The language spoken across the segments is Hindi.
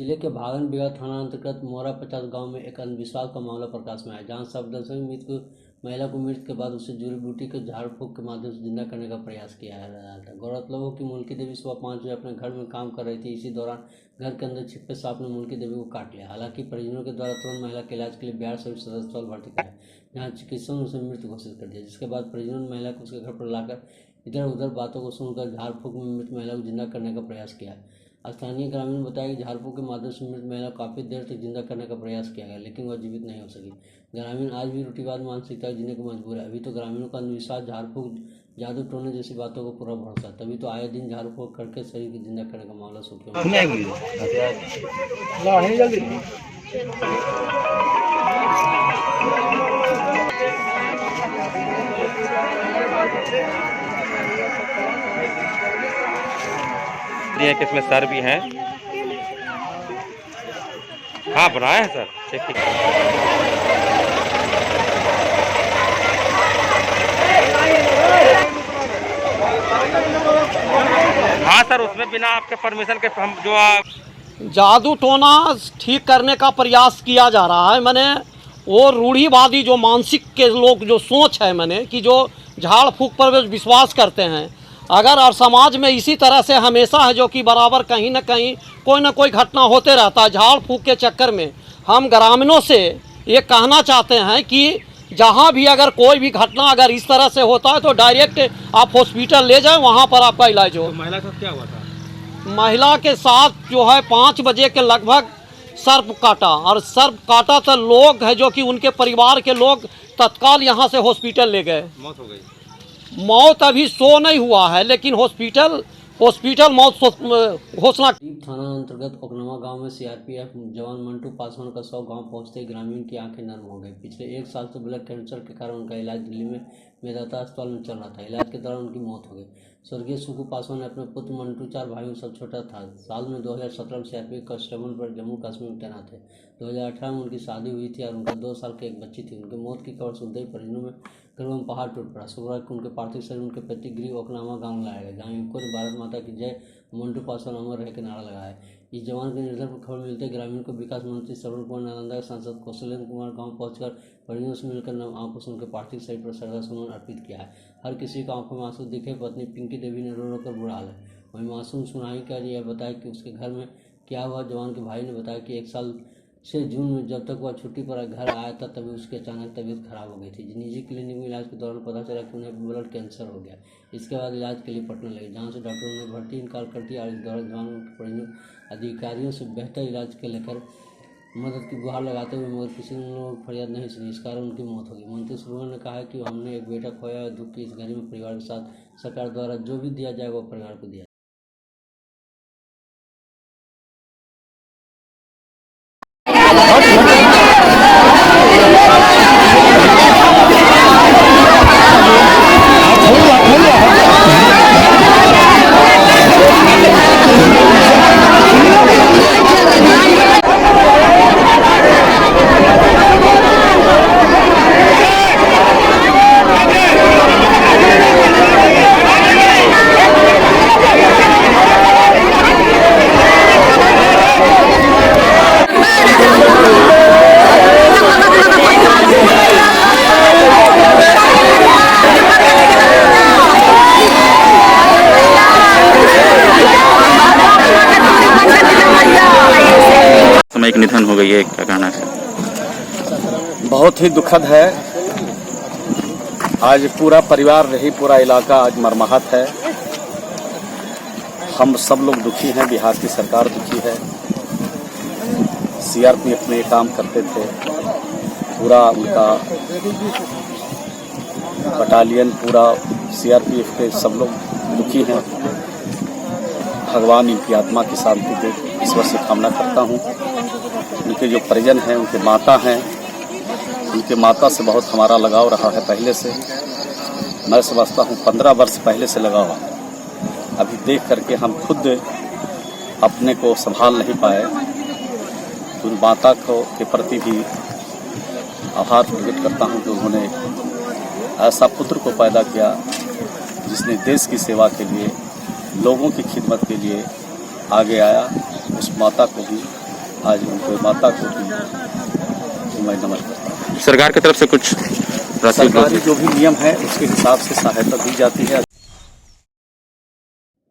जिले के भागनबिगहा थाना अंतर्गत मोरा 50 गांव में एक अंधविश्वास का मामला प्रकाश में आया, जहां सब दर्शक महिला को मृत्यु के बाद उसे जड़ी बूटी के झाड़ फूंक के माध्यम से जिंदा करने का प्रयास किया जा रहा था। गौरतलब हो कि मुल्की देवी सुबह 5 बजे अपने घर में काम कर रही थी। इसी दौरान घर के अंदर छिपे सांप ने मुल्की देवी को काट लिया। हालांकि परिजनों के द्वारा तुरंत महिला के इलाज के लिए बिहार सभी सदर अस्पताल भर्ती कराया, जहाँ चिकित्सकों ने उसे मृत घोषित कर दिया। जिसके बाद परिजनों ने महिला को उसके घर पर लाकर इधर उधर बातों को सुनकर झाड़ फूंक में मृत महिला को जिंदा करने का प्रयास किया। स्थानीय ग्रामीण ने बताया कि झाड़ फूंक के माध्यम से मृत महिला को काफी देर तक जिंदा करने का प्रयास किया गया, लेकिन वह जीवित नहीं हो सकी। ग्रामीण आज भी रूढ़िवाद मानसिकता जीने को मजबूर है। अभी तो ग्रामीणों का अंधविश्वास, झाड़ फूंक, जादू टोने जैसी बातों को पूरा भरोसा, तभी तो आए दिन झाड़ फूंक करके शरीर की जिंदा करने का मामला सुर्खियों है। किसमें सर भी हैं। हाँ बनाया है सर, ठीक। हाँ सर, उसमें बिना आपके परमिशन के हम जो जादू टोना ठीक करने का प्रयास किया जा रहा है। मैंने वो रूढ़िवादी जो मानसिक के लोग जो सोच है मैंने कि जो झाड़ फूक पर विश्वास करते हैं, अगर और समाज में इसी तरह से हमेशा है जो कि बराबर कहीं न कहीं कोई न कोई घटना होते रहता है। झाड़ फूक के चक्कर में हम ग्रामीणों से ये कहना चाहते हैं कि जहाँ भी अगर कोई भी घटना अगर इस तरह से होता है तो डायरेक्ट आप हॉस्पिटल ले जाएं, वहाँ पर आपका इलाज हो। तो महिला के साथ क्या हुआ था? महिला के साथ जो है 5 बजे के लगभग सर्प काटा, और सर्प काटा तो लोग है जो कि उनके परिवार के लोग तत्काल यहाँ से हॉस्पिटल ले गए। मौत हो गई? मौत अभी शो नहीं हुआ है, लेकिन हॉस्पिटल मौत घोषणा। थाना अंतर्गत ओकनवा गांव में सीआरपीएफ जवान मंटू पासवान का 100 गांव पहुंचते ही ग्रामीण की आंखें नर्म हो गई। पिछले 1 साल से ब्लड कैंसर के कारण उनका इलाज दिल्ली में मेदांता अस्पताल में चल रहा था। इलाज के दौरान उनकी मौत हो गई। स्वर्गीय सुकू पासवान ने अपने पुत्र मंटू, 4 भाइयों सब छोटा था। साल में 2017 में सीआरपीएफ कांस्टेबल पर जम्मू कश्मीर में तैनात थे। 2018 में उनकी शादी हुई थी और उनका 2 साल की एक बच्ची थी। उनकी मौत की खबर सुनते ही परिजनों में गर्भ में पहाड़ टूट पड़ा। शुक्रवार को उनके पार्थिव शरीर उनके पैतृक गृह ओकनवा गाँव लाया गया, जहाँ युवकों ने भारत माता की जय, मंटू पासवान अमर रहे के नारा लगाया। इस जवान के निधन पर खबर मिलते ग्रामीण को विकास मंत्री श्रवण कुमार, नालंदा सांसद कौशलेंद्र कुमार गांव पहुंचकर परिजनों से मिलकर नम आंखों से उनके पार्थिव शरीर पर श्रद्धासुमन अर्पित किया है। हर किसी को आंखों में आंसू दिखे। पत्नी पिंकी देवी ने रो कर बुरा हाल है। वहीं मासूम सुनाई कर यह बताया कि उसके घर में क्या हुआ। जवान के भाई ने बताया कि 1 साल से जून में जब तक वह छुट्टी पर घर आया था, तभी उसकी अचानक तबीयत खराब हो गई थी। निजी क्लिनिक में इलाज के दौरान पता चला कि उन्हें ब्लड कैंसर हो गया। इसके बाद इलाज के लिए पटना लगे, जहां से डॉक्टरों ने भर्ती इनकार कर दिया और इस दौरान जवान उनके परिजनों अधिकारियों से बेहतर इलाज के लेकर मदद की गुहार लगाते हुए मगर किसी ने उन लोगों की फरियाद नहीं सुनी। इस कारण उनकी मौत हो गई। मंत्री सुरवन ने कहा कि हमने एक बेटा खोया है। दुख की इस घड़ी में परिवार के साथ सरकार द्वारा जो भी दिया जाएगा वो परिवार को दिया। एक निधन हो गई है, क्या कहना है? बहुत ही दुखद है। आज पूरा परिवार नहीं, पूरा इलाका आज मर्माहत है। हम सब लोग दुखी हैं, बिहार की सरकार दुखी है। सीआरपीएफ में काम करते थे, पूरा उनका बटालियन, पूरा सीआरपीएफ के सब लोग दुखी हैं। भगवान इनकी आत्मा की शांति दे, ईश्वर से कामना करता हूँ। उनके जो परिजन हैं, उनके माता हैं, उनके माता से बहुत हमारा लगाव रहा है पहले से। मैं समझता हूँ 15 वर्ष पहले से लगाव। अभी देख करके हम खुद अपने को संभाल नहीं पाए। उन माता को के प्रति भी आभार प्रकट करता हूँ कि उन्होंने ऐसा पुत्र को पैदा किया जिसने देश की सेवा के लिए, लोगों की खिदमत के लिए आगे आया। उस माता को भी आज उनको माता को मैं नमन करता हूँ। सरकार की तरफ से कुछ राशि सरकारी जो भी नियम है उसके हिसाब से सहायता दी जाती है।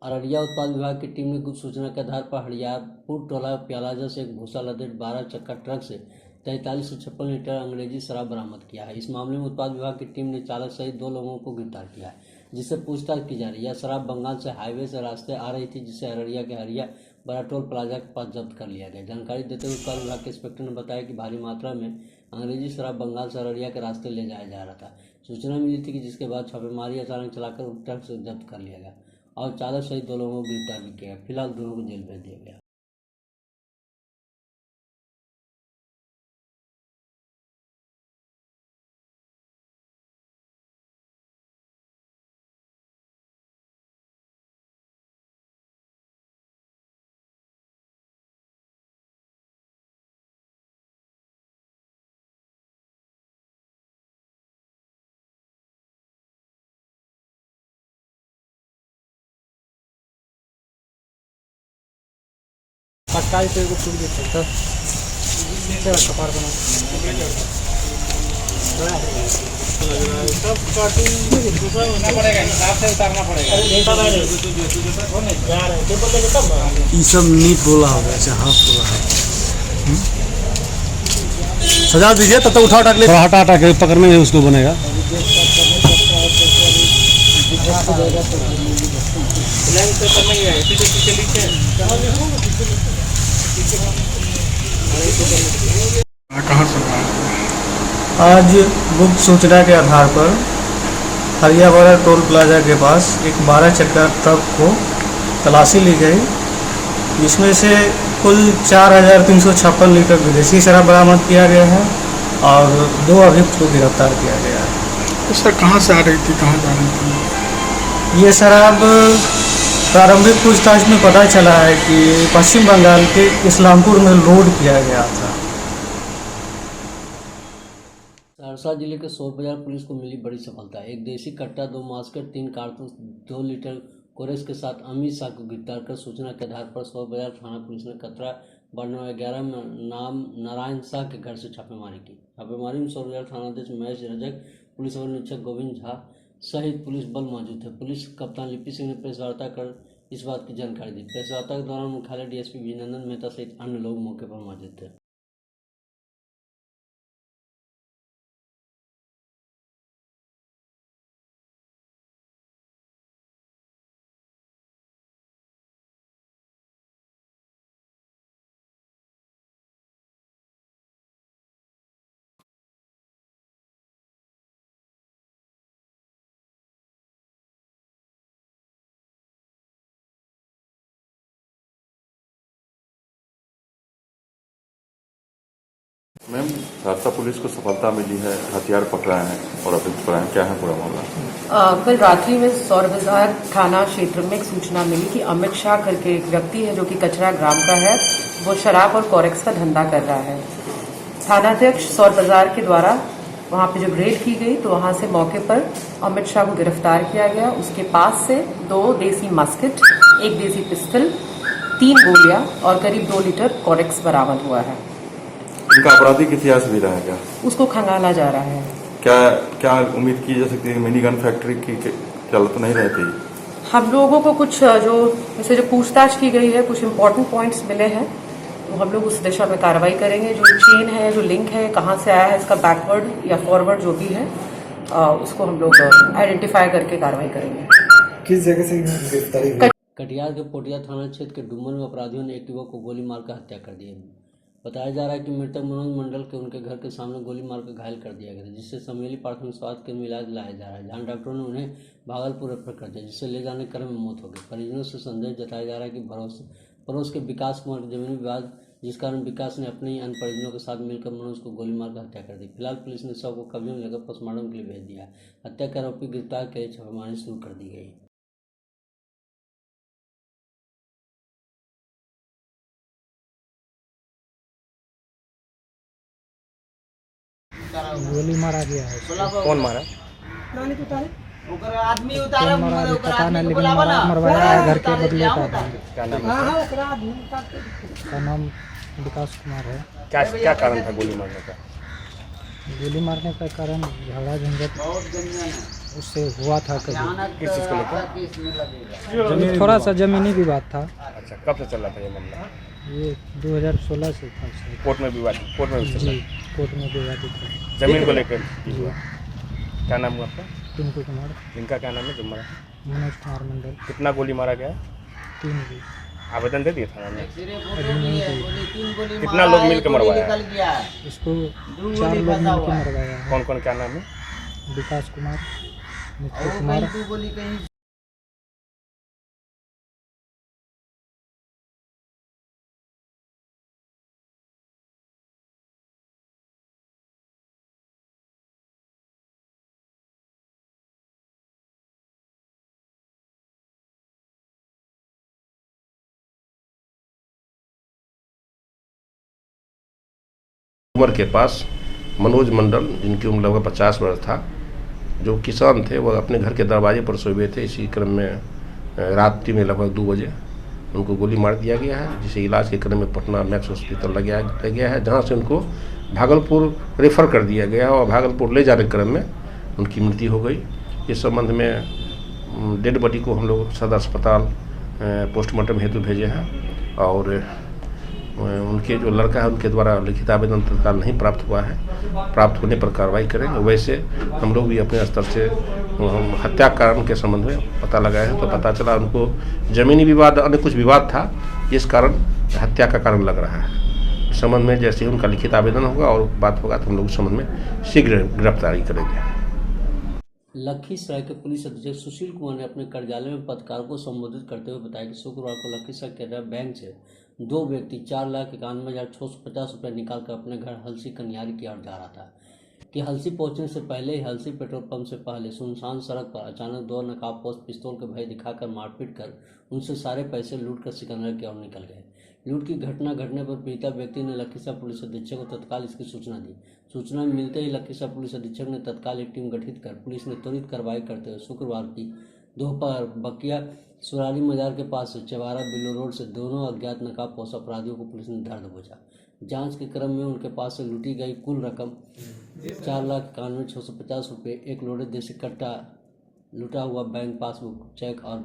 अररिया उत्पाद विभाग की टीम ने गुप्त सूचना के आधार पर हरियारपुर टोला प्यालाजा से एक भूसा लदे 12 चक्का ट्रक से 4356 लीटर अंग्रेजी शराब बरामद किया है। इस मामले में उत्पाद विभाग की टीम ने चालक सहित 2 लोगों को गिरफ्तार किया है, जिससे पूछताछ की जा रही है। यह शराब बंगाल से हाईवे से रास्ते आ रही थी, जिसे अररिया के हरिया बड़ा टोल प्लाजा के पास जब्त कर लिया गया। जानकारी देते हुए उत्पाद विभाग के इंस्पेक्टर ने बताया कि भारी मात्रा में अंग्रेजी शराब बंगाल से अररिया के रास्ते ले जाया जा रहा था। सूचना मिली थी कि जिसके बाद छापेमारी अचानक चलाकर ट्रक से जब्त कर लिया गया और चालक सहित 2 लोगों को गिरफ्तार भी किया। फिलहाल दोनों को जेल भेज दिया गया। ये सब नीट बोला होगा, अच्छा हाफ बोला है। सजा दीजिए तब तक उठा उठा के थोड़ा हटा हटा के पकड़ने में उसको बनेगा। कहाँ से आज गुप्त सूचना के आधार पर हरियावाड़ा टोल प्लाजा के पास एक 12 चक्का ट्रक को तलाशी ली गई, जिसमें से कुल 4356 लीटर विदेशी शराब बरामद किया गया है और 2 अभियुक्त को गिरफ्तार किया गया है। सर कहाँ से आ रही थी, कहाँ जा रही थी? ये शराब प्रारंभिक पूछताछ में पता चला है कि पश्चिम बंगाल के इस्लामपुर में लोड किया गया था। सहरसा जिले के सोप बाजार पुलिस को मिली बड़ी सफलता। एक देसी कट्टा, 2 मास्केट, 3 कारतूस, 2 लीटर कोरेस के साथ अमित शाह को गिरफ्तार कर सूचना के आधार पर सोप बाजार थाना पुलिस ने कतरा वार्ड नंबर 11 में नाम नारायण शाह के घर से छापेमारी की। छापेमारी में सोप बाजार थानाध्यक्ष महेश रजक, पुलिस अवर निरीक्षक गोविंद झा सहित पुलिस बल मौजूद थे। पुलिस कप्तान लिपि सिंह ने प्रेस वार्ता कर इस बात की जानकारी दी। प्रेस वार्ता के दौरान मुख्यालय डीएसपी विनंदन मेहता सहित अन्य लोग मौके पर मौजूद थे। मैम, सहरसा पुलिस को सफलता मिली है, हथियार पकड़ा है और अभियुक्त पकड़ा है, क्या है पूरा मामला? कल रात्रि में सौर बाजार थाना क्षेत्र में एक सूचना मिली कि अमित शाह करके एक व्यक्ति है जो कि कचरा ग्राम का है, वो शराब और कॉरेक्स का धंधा कर रहा है। थानाध्यक्ष सौर बाजार के द्वारा वहां पे जब रेड की गई तो वहां से मौके पर अमित शाह को गिरफ्तार किया गया। उसके पास से 2 देसी मस्केट, 1 देसी पिस्टल, 3 गोलियां और करीब 2 लीटर कॉरेक्स बरामद हुआ है। इनका आपराधिक इतिहास भी रहा है क्या? उसको खंगाला जा रहा है। क्या उम्मीद की जा सकती है? मिनी गन फैक्ट्री की चल तो नहीं रहती? हम लोगों को कुछ जो पूछताछ की गई है, कुछ इम्पोर्टेंट पॉइंट्स मिले हैं, तो हम लोग उस दिशा में कार्रवाई करेंगे। जो चेन है, जो लिंक है, कहाँ से आया है, इसका बैकवर्ड या फॉरवर्ड जो भी है, उसको हम लोग आइडेंटिफाई करके कार्रवाई करेंगे। किस जगह से गिरफ्तारी? कटिहार के पोटिया थाना क्षेत्र के डुमर में अपराधियों ने एक युवक को गोली मारकर हत्या कर दी है। बताया जा रहा है कि मृतक मनोज मंडल के उनके घर के सामने गोली मारकर घायल कर दिया गया था, जिससे समेली प्राथमिक स्वास्थ्य केंद्र में इलाज लाया जा रहा है, जहां डॉक्टरों ने उन्हें भागलपुर रेफर कर दिया, जिससे ले जाने क्रम में मौत हो गई। परिजनों से संदेह जताया जा रहा है कि पड़ोस के विकास कुमार के जमीनी विवाद, जिस कारण विकास ने अपने ही अन्य परिजनों के साथ मिलकर मनोज को गोली मारकर हत्या कर दी। फिलहाल पुलिस ने शव को कब्जे में लेकर पोस्टमार्टम के लिए भेज दिया। हत्या के आरोपी गिरफ्तार के लिए छापेमारी शुरू कर दी गई। गोली मारा गया है। कौन मारा? आदमी उतारा पता नहीं, लेकिन मरवाया है घर के बदले का। क्या नाम है? का नाम विकास कुमार है। क्या कारण था गोली मारने का? गोली मारने का कारण झगड़ा झंझट उससे हुआ था कभी। किस चीज़ को लेकर? थोड़ा सा ज़मीनी विवाद था। अच्छा, कब से चल रहा था ये मामला? ये 2016 से था शायद। कोर्ट में विवाद चल जी, रहा कोर्ट में विवादित था। है। जमीन को लेकर जी। हुआ। क्या नाम हुआ आपका? टिंकू कुमार, इनका क्या नाम है जो मारा? मनोज कुमार मंडल। कितना गोली मारा गया? 3 भी। आवेदन दे दिए थाना में? अभी नहीं कोई। कितना लोग मिल के मरवाया? इसको 4 लोग मिल के मरवाया है। कौन कौन, क्या नाम है? विकास कुमार, नित्य कुमार। उमर के पास मनोज मंडल, जिनकी उम्र लगभग 50 वर्ष था, जो किसान थे, वह अपने घर के दरवाजे पर सोए हुए थे। इसी क्रम में रात्रि में लगभग 2 बजे उनको गोली मार दिया गया है, जिसे इलाज के क्रम में पटना मैक्स हॉस्पिटल ले गया है, जहां से उनको भागलपुर रेफर कर दिया गया है और भागलपुर ले जाने के क्रम में उनकी मृत्यु हो गई। इस संबंध में डेड बॉडी को हम लोग सदर अस्पताल पोस्टमार्टम हेतु भेजे हैं और उनके जो लड़का है उनके द्वारा लिखित आवेदन तत्काल नहीं प्राप्त हुआ है। प्राप्त होने पर कार्रवाई करेंगे। वैसे हम लोग भी अपने स्तर से हत्या कारण के संबंध में पता लगाए हैं, तो पता चला उनको जमीनी विवाद, अन्य कुछ विवाद था, इस कारण हत्या का कारण लग रहा है। इस संबंध में जैसे ही उनका लिखित आवेदन होगा और बात होगा तो हम लोग इस संबंध में शीघ्र गिरफ्तारी करेंगे। लखीसराय के पुलिस अधीक्षक सुशील कुमार ने अपने कार्यालय में पत्रकारों को संबोधित करते हुए बताया कि शुक्रवार को लखीसराय कैनरा बैंक से 2 व्यक्ति 4,91,650 रुपये निकालकर अपने घर हलसी कनियारी की ओर जा रहा था कि हलसी पहुंचने से पहले ही हलसी पेट्रोल पंप से पहले सुनसान सड़क पर अचानक 2 नकाबपोश पिस्तौल के भय दिखाकर मारपीट कर उनसे सारे पैसे लूटकर सिकंदर की ओर निकल गए। लूट की घटना घटने पर पीड़िता व्यक्ति ने लखीसराय पुलिस अधीक्षक को तत्काल इसकी सूचना दी। सूचना मिलते ही लखीसराय पुलिस अधीक्षक ने तत्काल एक टीम गठित कर पुलिस ने त्वरित कार्रवाई करते हुए शुक्रवार की दोपहर बकिया सुरारी मजार के पास से चवारा बिल्लो रोड से दोनों अज्ञात नकाबपोश अपराधियों को पुलिस ने धर दबोचा। जांच के क्रम में उनके पास से लूटी गई कुल रकम 4,91,650 रुपये, 1 लोडेड देसी कट्टा, लूटा हुआ बैंक पासबुक, चेक और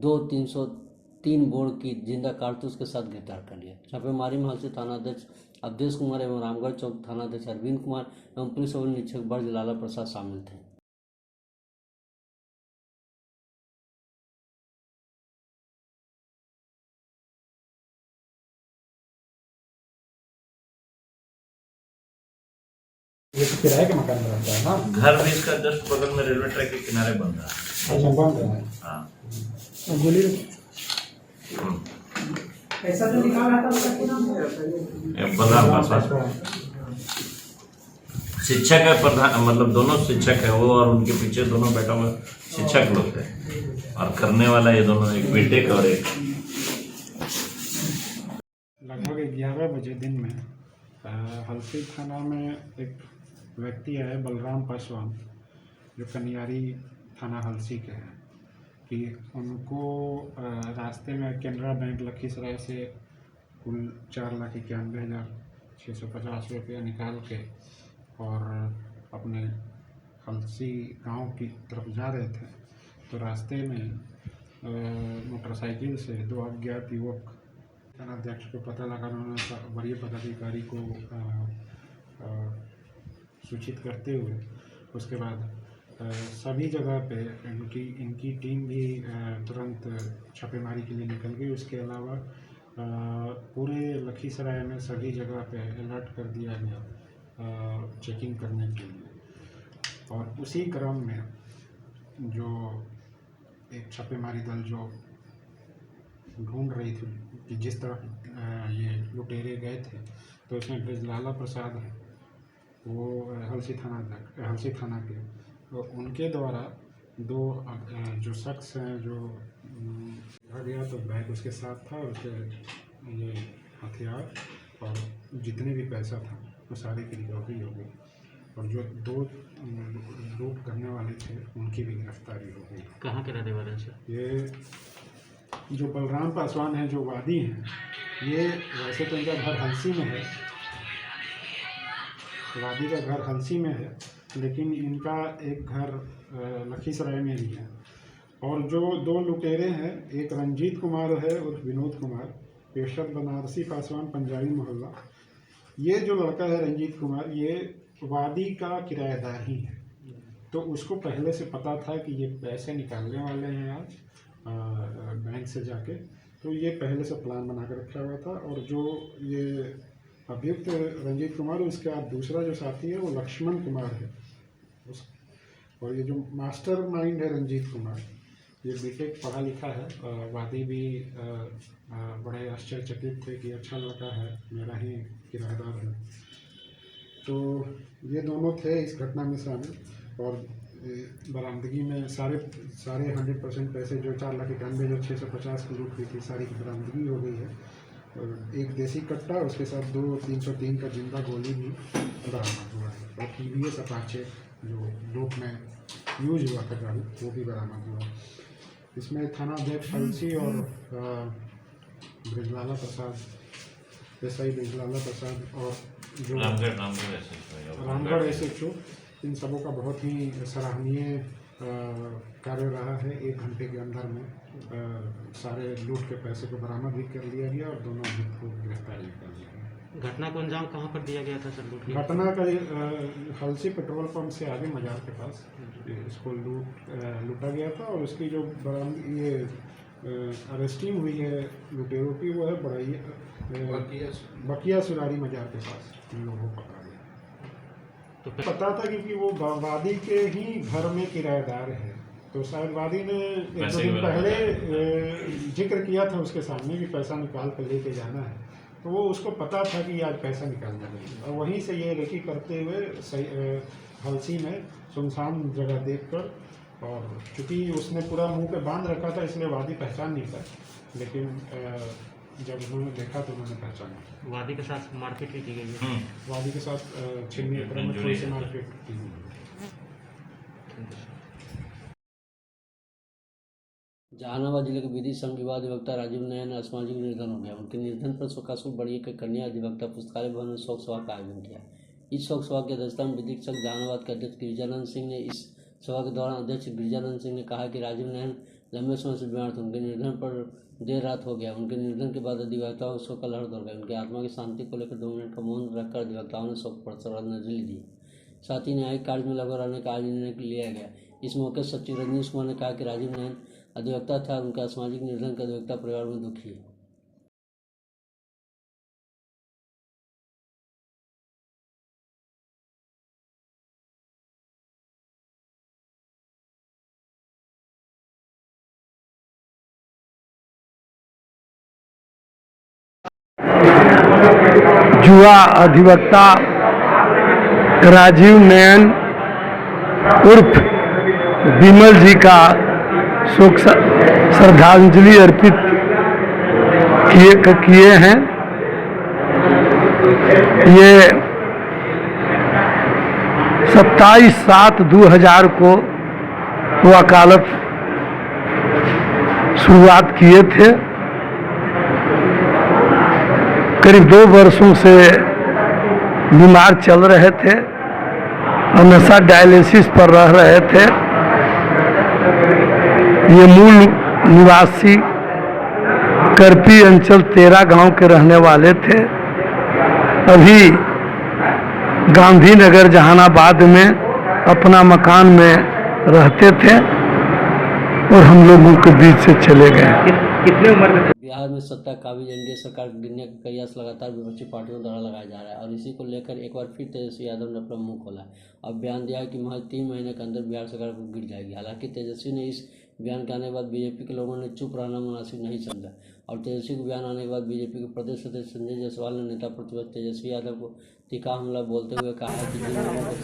2,303 बोर्ड की जिंदा कारतूस के साथ गिरफ्तार कर लिया। छापेमारी में हलसी थानाध्यक्ष अवधेश कुमार एवं रामगढ़ चौक थानाध्यक्ष अरविंद कुमार एवं पुलिस उप निरीक्षक ब्रज लाला प्रसाद शामिल थे। ये तो किराए के मकान में रहता है ना? घर भी इसका जस्ट बगल में रेलवे ट्रैक के किनारे बन रहा है। अच्छा, बंद है। हाँ, गोली पैसा जो निकाला था उसका क्या नाम ये बलराम पासवान शिक्षक है, प्रधान मतलब दोनों शिक्षक है वो, और उनके पीछे दोनों बेटों में शिक्षक लोग थे और करने वाला ये दोनों, एक बीटेक और एक। लगभग 11 बजे दिन में हलसी थाना में एक व्यक्ति है बलराम पासवान, जो कनियारी थाना हलसी के हैं, कि उनको रास्ते में कैनरा बैंक लखीसराय से कुल 4,91,650 रुपया निकाल के और अपने हलसी गांव की तरफ जा रहे थे, तो रास्ते में मोटरसाइकिल से 2 अज्ञात युवक थानाध्यक्ष को पता लगा, उन्होंने वरीय पदाधिकारी को सूचित करते हुए उसके बाद सभी जगह पे इनकी टीम भी तुरंत छापेमारी के लिए निकल गई। उसके अलावा पूरे लखीसराय में सभी जगह पे अलर्ट कर दिया गया चेकिंग करने के लिए, और उसी क्रम में जो एक छापेमारी दल जो ढूंढ रही थी कि जिस तरह ये लुटेरे गए थे, तो उसमें ब्रज लाला प्रसाद है, वो हलसी थाना के, तो उनके द्वारा 2 जो शख्स हैं जो आ गया, तो बैग उसके साथ था, उसके ये हथियार और जितने भी पैसा था वो सारे की रिकवरी हो गई, और जो 2 लूट करने वाले थे उनकी भी गिरफ्तारी हो गई। कहाँ के रहने वाले हैं? ये जो बलराम पासवान हैं, जो वादी हैं, ये वैसे तो इनका घर हंसी में है, वादी का घर हंसी में है, लेकिन इनका एक घर लखीसराय में भी है। और जो दो लुटेरे हैं, एक रंजीत कुमार है और विनोद कुमार, पेशर बनारसी पासवान पंजाबी मोहल्ला। ये जो लड़का है रंजीत कुमार, ये वादी का किराएदार ही है। तो उसको पहले से पता था कि ये पैसे निकालने वाले हैं आज बैंक से जाके, तो ये पहले से प्लान बना कर रखा हुआ था। और जो ये अभियुक्त रंजीत कुमार, उसके बाद दूसरा जो साथी है वो लक्ष्मण कुमार है और ये जो मास्टर माइंड है रंजीत कुमार, ये बीटेक पढ़ा लिखा है। वादी भी बड़े आश्चर्यचकित थे कि अच्छा लड़का है, मेरा ही किराएदार है। तो ये दोनों थे इस घटना में शामिल। और बरामदगी में सारे 100% पैसे, जो 4,91,650 की लूट हुई थी, सारी की बरामदगी हो गई है। और एक देसी कट्टा, उसके साथ 2 303 का जिंदा गोली भी बरामद हुआ है। और TVS अपाचे जो लूट में यूज हुआ था गाड़ी, वो भी बरामद हुआ। इसमें थाना अध्यक्ष हंसी और ब्रिजलाला प्रसाद, SI ब्रिजलाला प्रसाद और जो रामगढ़ SHO, इन सबों का बहुत ही सराहनीय कार्य रहा है। 1 घंटे के अंदर में सारे लूट के पैसे को बरामद भी कर लिया गया और दोनों अभियुक्त को गिरफ्तार भी कर लिया गया। घटना को अंजाम कहाँ पर दिया गया था सर? लूट घटना का हलसी पेट्रोल पंप से आगे मजार के पास इसको लूटा गया था। और उसकी जो ये अरेस्टिंग हुई है लुटेरों की, वो है बड़ाई बकिया सुरारी मजार के पास इन लोगों को पकड़ा गया। तो पता था क्योंकि वो वादी के ही घर में किराएदार है, तो शायद वादी ने 1-2 दिन पहले जिक्र किया था उसके सामने कि पैसा निकाल कर लेके जाना है। तो वो उसको पता था कि आज पैसा निकालना है, और वहीं से ये रेकी करते हुए हलसी में सुनसान जगह देखकर, और चूँकि उसने पूरा मुंह पे बांध रखा था इसलिए वादी पहचान नहीं पाया, लेकिन जब उन्होंने देखा तो उन्होंने पहचाना। वादी के साथ मारपीट भी की गई है। वादी के साथ छिन्नी में थोड़ी सी मारपीट की गई। जहानाबाद जिले के विधि संघ विवाद अधिवक्ता राजीव नयन असामाजिक निधन हो गया। उनके निधन पर शोकाकुल बड़ी के कन्या अधिवक्ता पुस्तकालय भवन में शोक सभा का आयोजन किया। इस शोक सभा की अध्यक्षता में विधिक संघ जहानाबाद के अध्यक्ष गिरिजानंद सिंह ने। इस सभा के दौरान अध्यक्ष गिरिजानंद सिंह ने कहा कि राजीव नयन लंबे समय से बीमार थे, उनके निधन पर देर रात हो गया। उनके निधन के बाद अधिवक्ताओं में शोक का लहर दौड़ गई। उनकी आत्मा की शांति को लेकर 2 मिनट का मौन रखकर अधिवक्ताओं ने शोक पर श्रद्धांजलि दी। साथ ही न्यायिक कार्य में लगे रहने का आज निर्णय लिया गया। इस मौके सचिव रजनीश कुमार ने कहा कि राजीव नयन अधिवक्ता था, उनका असामाजिक निधन का अधिवक्ता परिवार में दुखी है। युवा अधिवक्ता राजीव नयन उर्फ विमल जी का शोक श्रद्धांजलि अर्पित किए हैं। ये 27/7/2000 को वकालत शुरुआत किए थे। करीब 2 वर्षों से बीमार चल रहे थे और नशा डायलिसिस पर रह रहे थे। ये मूल निवासी करपी अंचल 13 गांव के रहने वाले थे। अभी गांधीनगर जहानाबाद में अपना मकान में रहते थे और हम लोगों के बीच से चले गए। कितने उम्र में? बिहार में सत्ता काबिज एनडीए सरकार गिरने का प्रयास लगातार विपक्षी पार्टियों द्वारा लगाया जा रहा है और इसी को लेकर एक बार फिर तेजस्वी यादव ने अपना मुंह खोला और बयान दिया कि महज 3 महीने के अंदर बिहार सरकार को गिर जाएगी। हालांकि तेजस्वी ने इस बयान के आने के बाद बीजेपी के लोगों ने चुप रहना मुनासिब नहीं समझा और तेजस्वी के बयान आने के बाद बीजेपी के प्रदेश अध्यक्ष संजय जायसवाल ने नेता प्रतिपक्ष तेजस्वी यादव को तीखा हमला बोलते हुए कहा है कि जिन लोगों को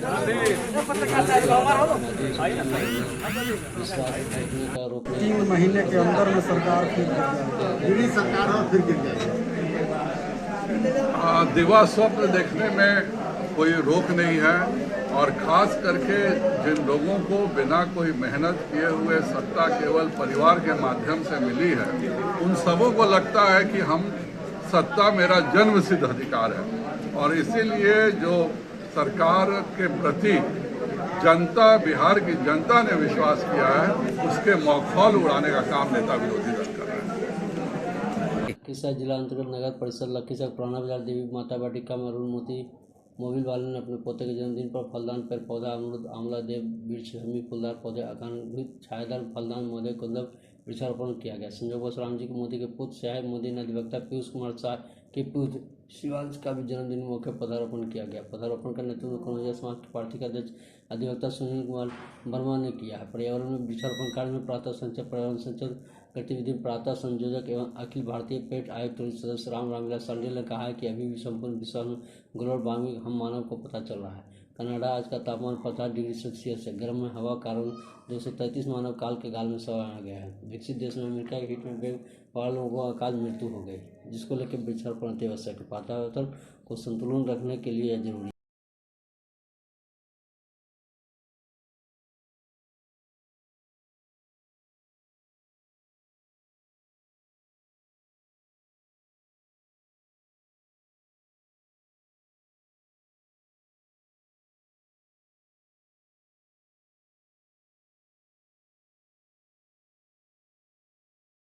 आरोप 3 महीने के अंदर में सरकार फिर गिर जाएगी। दिवा स्वप्न देखने में कोई रोक नहीं है और खास करके जिन लोगों को बिना कोई मेहनत किए हुए सत्ता केवल परिवार के माध्यम से मिली है, उन सबों को लगता है कि हम सत्ता मेरा जन्म सिद्ध अधिकार है और इसीलिए जो सरकार के प्रति जनता, बिहार की जनता ने विश्वास किया है, उसके मौखौल उड़ाने का काम नेता विरोधी दल कर रहे हैं। लखीसराय जिला अंतर्गत नगर परिषद लखीसराय पुराना बाजार देवी माता वाटिका में अरुण मोती मोबिल वाले ने अपने पोते के जन्मदिन पर फलदान पेड़ पौधा अमरूद आंवला देव वृक्ष शमी फूलदार पौधे आकांक्षित छायादार फलदान महोदय को वृक्षारोपण किया गया। संजोग राम जी के मोदी के पुत्र शाह मोदी ने अधिवक्ता पीयूष कुमार शाह के पुत्र शिवांश का भी जन्मदिन मौके पर पौधारोपण किया गया। पौधारोपण का नेतृत्व कन्हैया समाज के पार्टी के अध्यक्ष अधिवक्ता सुनील कुमार वर्मा ने किया है। पर्यावरण में वृक्षारोपण कार्य में प्रातः संचय पर्यावरण संचय गतिविधि प्रातः संयोजक एवं अखिल भारतीय पेट आयुक्त सदस्य रामविलास सांडेल ने कहा है कि अभी भी संपूर्ण विश्व में ग्लोबल वार्मिंग हम मानव को पता चल रहा है। कनाडा आज का तापमान 50 डिग्री सेल्सियस है। गर्म में हवा कारण 233 मानव काल के गाल में सवाया गया है। विकसित देश में अमेरिका के हिट में वेव वाले लोगों को अकाल मृत्यु हो गई, जिसको लेकर वृक्षारोपण अति आवश्यक है। वातावरण को संतुलन रखने के लिए यह जरूरी है।